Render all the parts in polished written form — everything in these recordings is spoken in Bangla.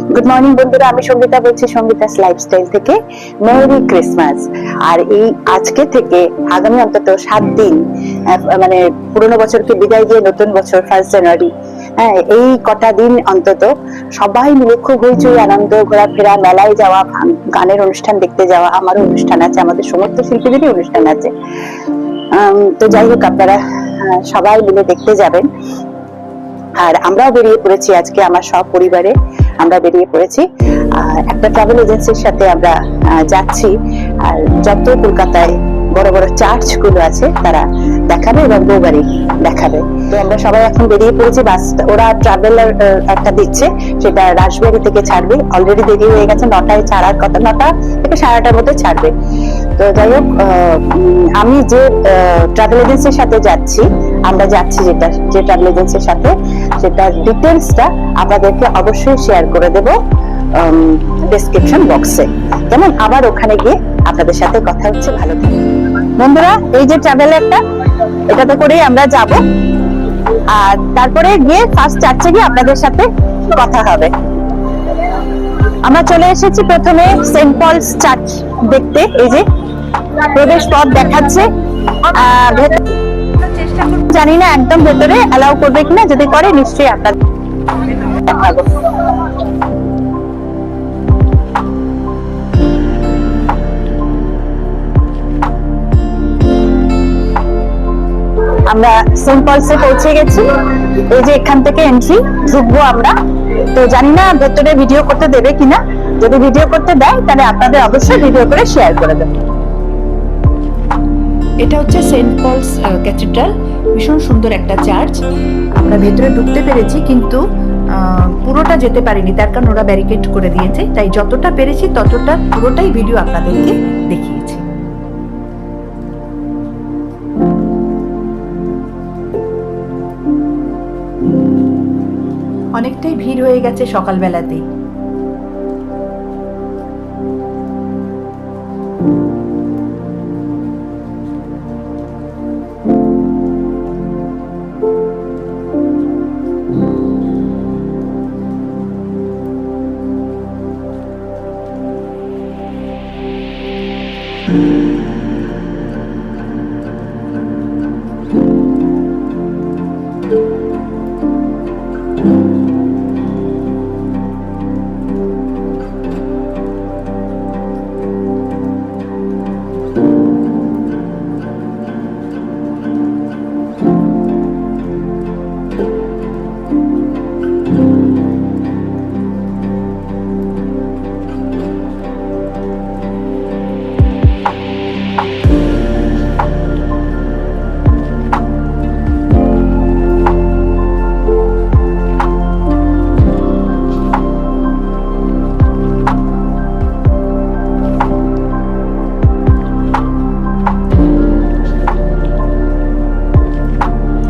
গুড মর্নিং বন্ধুরা, আমি সঙ্গীতা বলছি সঙ্গীতাস লাইফস্টাইল থেকে। Merry Christmas. আর এই আজকে থেকে আগামী অন্তত 7 দিন মানে পুরোনো বছরকে বিদায় দিয়ে নতুন বছর 1 জানুয়ারি, হ্যাঁ, এই কটা দিন অন্তত সবাই মিলে খুব হইচই আনন্দ, ঘোরাফেরা, মেলায় যাওয়া, গানের অনুষ্ঠান দেখতে যাওয়া, আমারও অনুষ্ঠান আছে, আমাদের সমস্ত শিল্পীদেরই অনুষ্ঠান আছে। তো যাই হোক, আপনারা সবাই মিলে দেখতে যাবেন। আর আমরাও বেরিয়ে পড়েছি আজকে, আমার সব পরিবারে আমরা বেরিয়ে পড়েছি। একটা ট্রাভেল এজেন্সির সাথে আমরা যাচ্ছি। আর যত কলকাতায় বড় বড় চার্চ গুলো আছে তারা দেখাবে এবং বউবাড়ি দেখাবে। তো আমরা সবাই এখন বেরিয়ে পড়েছি। বাস ওরা ট্রাভেলার একটা দিচ্ছে, সেটা রাজবাড়ি থেকে ছাড়বে। অলরেডি দেরি হয়ে গেছে, 9টায় ছাড়ার কথা, 9টা থেকে 9:30টার মধ্যে ছাড়বে। তো যাই হোক, আমি যে ট্রাভেল এজেন্সির সাথে যাচ্ছি, আমরা যাচ্ছি যে ট্রাভেল এজেন্সির সাথে, সেটা ডিটেলসটা আপনাদেরকে অবশ্যই শেয়ার করে দেব ডেসক্রিপশন বক্সে। কেমন, আবার ওখানে গিয়ে আপনাদের সাথে কথা হচ্ছে। ভালো থাকবেন বন্ধুরা। এই যে ট্রাভেলারটা, এটাতে করেই আমরা যাব। আর তারপরে গিয়ে ফার্স্ট চার্চে গিয়ে আপনাদের সাথে কথা হবে। আমরা চলে এসেছি প্রথমে সেন্ট পলস চার্চ দেখতে। এই যে প্রবেশ পথ দেখাচ্ছে। জানি না একদম ভেতরে অ্যালাউ করবে কিনা, যদি করে নিশ্চয়ই আপনাদের দেখাবো। আমরা সেন্ট পলসে পৌঁছে গেছি। এই যে এখান থেকে এন্ট্রি, ঢুকবো আমরা। তো জানি না ভেতরে ভিডিও করতে দেবে কিনা, যদি ভিডিও করতে দেয় তাহলে আপনাদের অবশ্যই ভিডিও করে শেয়ার করে দেবো। এটা হচ্ছে সেন্ট পলস ক্যাথিড্রাল, ভীষণ সুন্দর একটা চার্চ। আমরা ভেতরে ঢুকতে পেরেছি, কিন্তু পুরোটা যেতে পারিনি, তার কারণ ওরা ব্যারিকেড করে দিয়েছে। তাই যতটা পেরেছি ততটা পুরোটাই ভিডিও আপনাদেরকে দেখিয়েছি। অনেকটাই ভিড় হয়ে গেছে সকালবেলাতেই।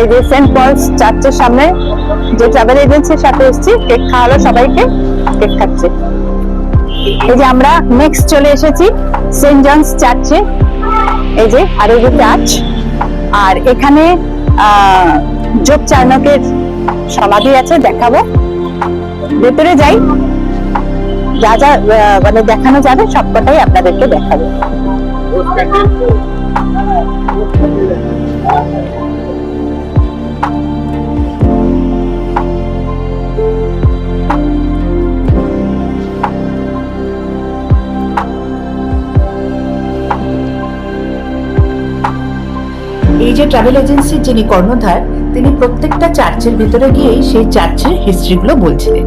এই যে সেন্ট পলস চার্চের সামনে যে ট্রাভেল এজেন্সির সাথে এসেছি, কেক খাওয়ালো সবাইকে, কেক খাচ্ছে। এই যে আমরা নেক্সট চলে এসেছি সেন্ট জনস চার্চে। এই যে আর এই যে চার্চ, আর এখানে যোগ চার্নকের সমাধি আছে, দেখাবো। ভেতরে যাই, যা যা মানে দেখানো যাবে সবকটাই আপনাদেরকে দেখাবো। এই যে ট্রাভেল এজেন্সির যিনি কর্ণধার, তিনি প্রত্যেকটা চার্চের ভিতরে গিয়েই সেই চার্চের হিস্ট্রিগুলো বলছিলেন।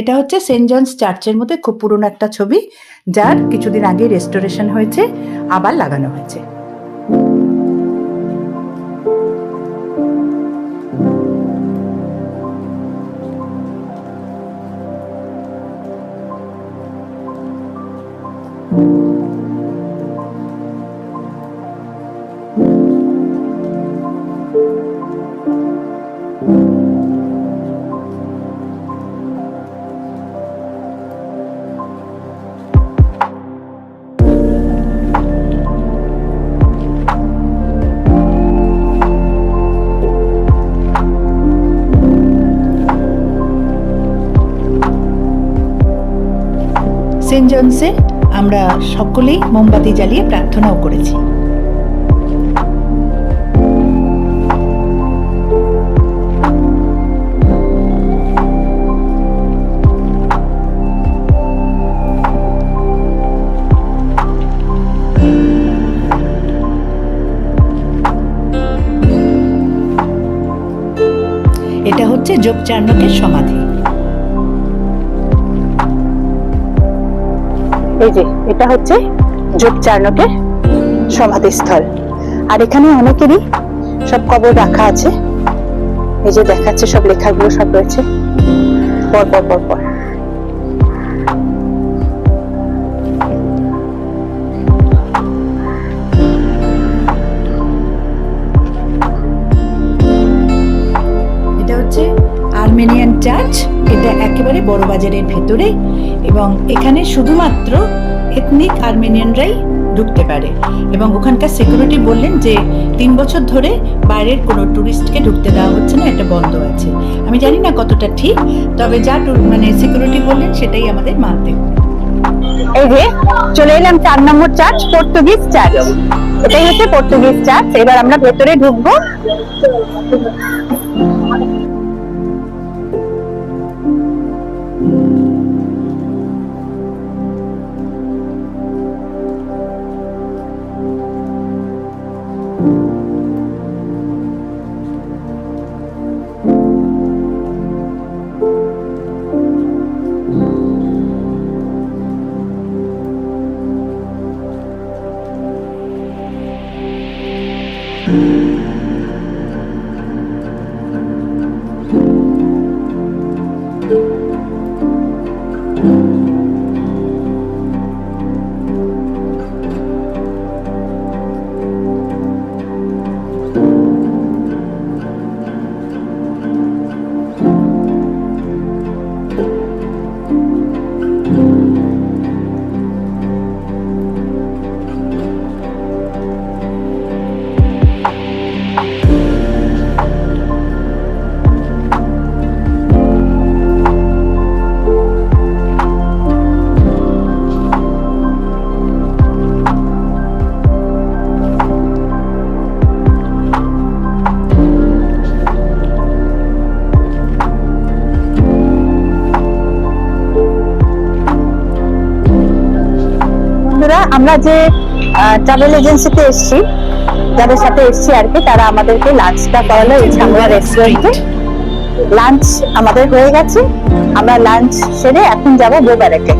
এটা হচ্ছে সেন্ট জনস চার্চের মধ্যে খুব পুরনো একটা ছবি, যার কিছুদিন আগে রেস্টোরেশন হয়েছে, আবার লাগানো হয়েছে। সেন্ট জনসে আমরা সকলেই মোমবাতি জ্বালিয়ে প্রার্থনাও করেছি। এটা হচ্ছে যোগ চার্নকের সমাধি। এই যে এটা হচ্ছে যোগ চার্নকের সমাধিস্থল, আর এখানে অনেকেরই সব কবর রাখা আছে। এই যে দেখাচ্ছে সব লেখাগুলো সব রয়েছে পর পর পর পর। এটা হচ্ছে আর্মেনিয়ান চার্চ, এটা একেবারে বড় বাজারের ভেতরে, এবং এখানে শুধুমাত্র এথনিক আর্মেনিয়ানরাই ঢুকতে পারে, এবং ওখানকার সিকিউরিটি বললেন যে 3 বছর ধরে বাইরের কোনো টুরিস্টকে ঢুকতে দেওয়া হচ্ছে না, এটা বন্ধ আছে। আমি জানি না কতটা ঠিক, তবে যা মানে সিকিউরিটি বললেন সেটাই আমাদের মানতে হবে। এই যে চলে এলাম 4 নম্বর চার্চ, পর্তুগিজ চার্চ। এটাই হচ্ছে পর্তুগিজ চার্চ। এবার আমরা ভেতরে ঢুকবো। আমরা যে ট্রাভেল এজেন্সিতে এসেছি, যাদের সাথে এসেছি আর কি, তারা আমাদেরকে লাঞ্চটা করালো এই ছামড়া রেস্টুরেন্টে। লাঞ্চ আমাদের হয়ে গেছে, আমরা লাঞ্চ সেরে এখন যাব বোবারেকে।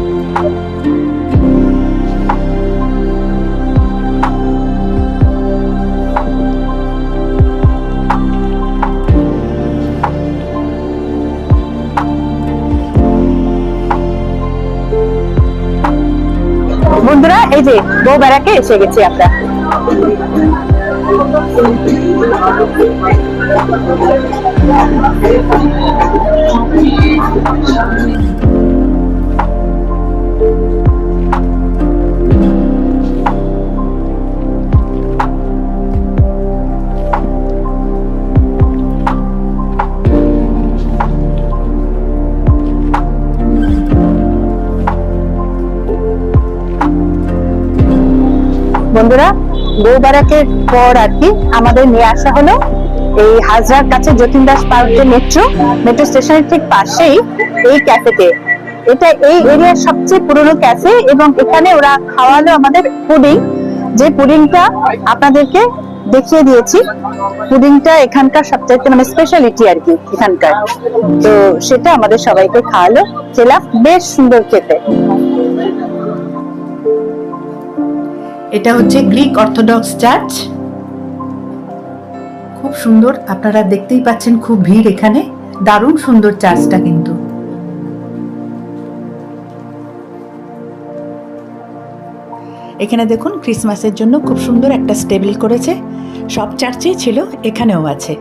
বন্ধুরা, এই যে বউবেড়াকে এসে গেছি আমরা। বন্ধুরা, বউবারাকের পর আর কি আমাদের নিয়ে আসা হলো এই হাজরার কাছে যতীন দাস পার্ক যে মেট্রো স্টেশনের ঠিক পাশেই এই ক্যাফেতে। এটা এই এরিয়ার সবচেয়ে পুরনো ক্যাফে, এবং এখানে ওরা খাওয়ালো আমাদের পুডিং, যে পুডিংটা আপনাদেরকে দেখিয়ে দিয়েছি। পুডিংটা এখানকার সবচাইতে মানে স্পেশালিটি আর কি এখানকার, তো সেটা আমাদের সবাইকে খাওয়ালো, খেলাম, বেশ সুন্দর খেতে। এটা হচ্ছে গ্রিক অর্থোডক্স চার্চ, খুব সুন্দর, আপনারা দেখতেই পাচ্ছেন খুব ভিড় এখানে, দারুণ সুন্দর চার্চটা কিন্তু। এখানে দেখুন ক্রিসমাসের জন্য খুব সুন্দর একটা স্টেবল করেছে, সব চার্চেই ছিল, এখানেও আছে।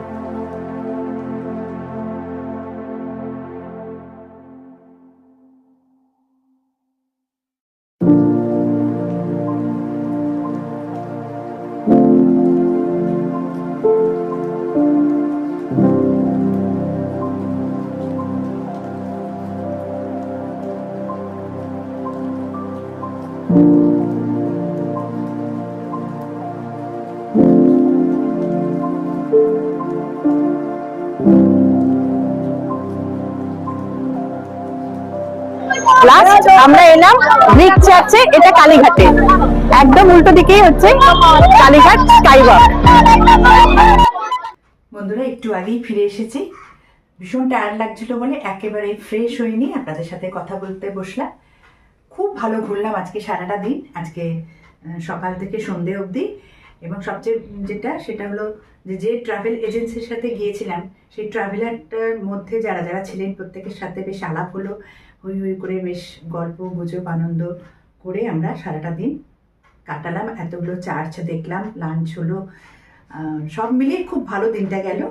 লাস্ট আমরা এলাম গ্রিক চার্চে, এটা কালীঘাটে, একদম উল্টো দিকেই হচ্ছে কালীঘাট স্কাইওয়াক। বন্ধুরা একটু আগেই ফিরে এসেছি, ভীষণ টায়ার্ড লাগছিল বলে একেবারে ফ্রেশ হয়নি, আপনাদের সাথে কথা বলতে বসলাম। খুব ভালো ঘুরলাম আজকে সারাটা দিন, আজকে সকাল থেকে সন্ধে অবধি। এবং সবচেয়ে সেটা হলো যে ট্রাভেল এজেন্সির সাথে গিয়েছিলাম, সেই ট্রাভেলারটার মধ্যে যারা যারা ছিলেন প্রত্যেকের সাথে বেশ আলাপ হলো, হই হই করে বেশ গল্প গুজব আনন্দ করে আমরা সারাটা দিন কাটালাম। এতগুলো চার্চ দেখলাম, লাঞ্চ হলো, সব মিলিয়ে খুব ভালো দিনটা গেল।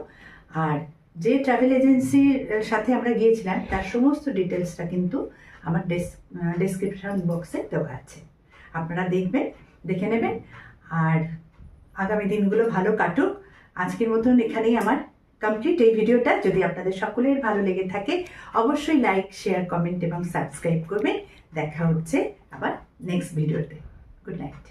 আর যে ট্রাভেল এজেন্সির সাথে আমরা গিয়েছিলাম তার সমস্ত ডিটেলসটা কিন্তু আমার ডেসক্রিপশন বক্সে দেওয়া আছে, আপনারা দেখবেন, দেখে নেবেন। আর আগামী দিনগুলো ভালো কাটুক। আজকের মতন এখানেই আমার কমপ্লিট এই ভিডিওটা। যদি আপনাদের সকলের ভালো লেগে থাকে অবশ্যই লাইক, শেয়ার, কমেন্ট এবং সাবস্ক্রাইব করবেন। দেখা হচ্ছে আবার নেক্সট ভিডিওতে। Good night.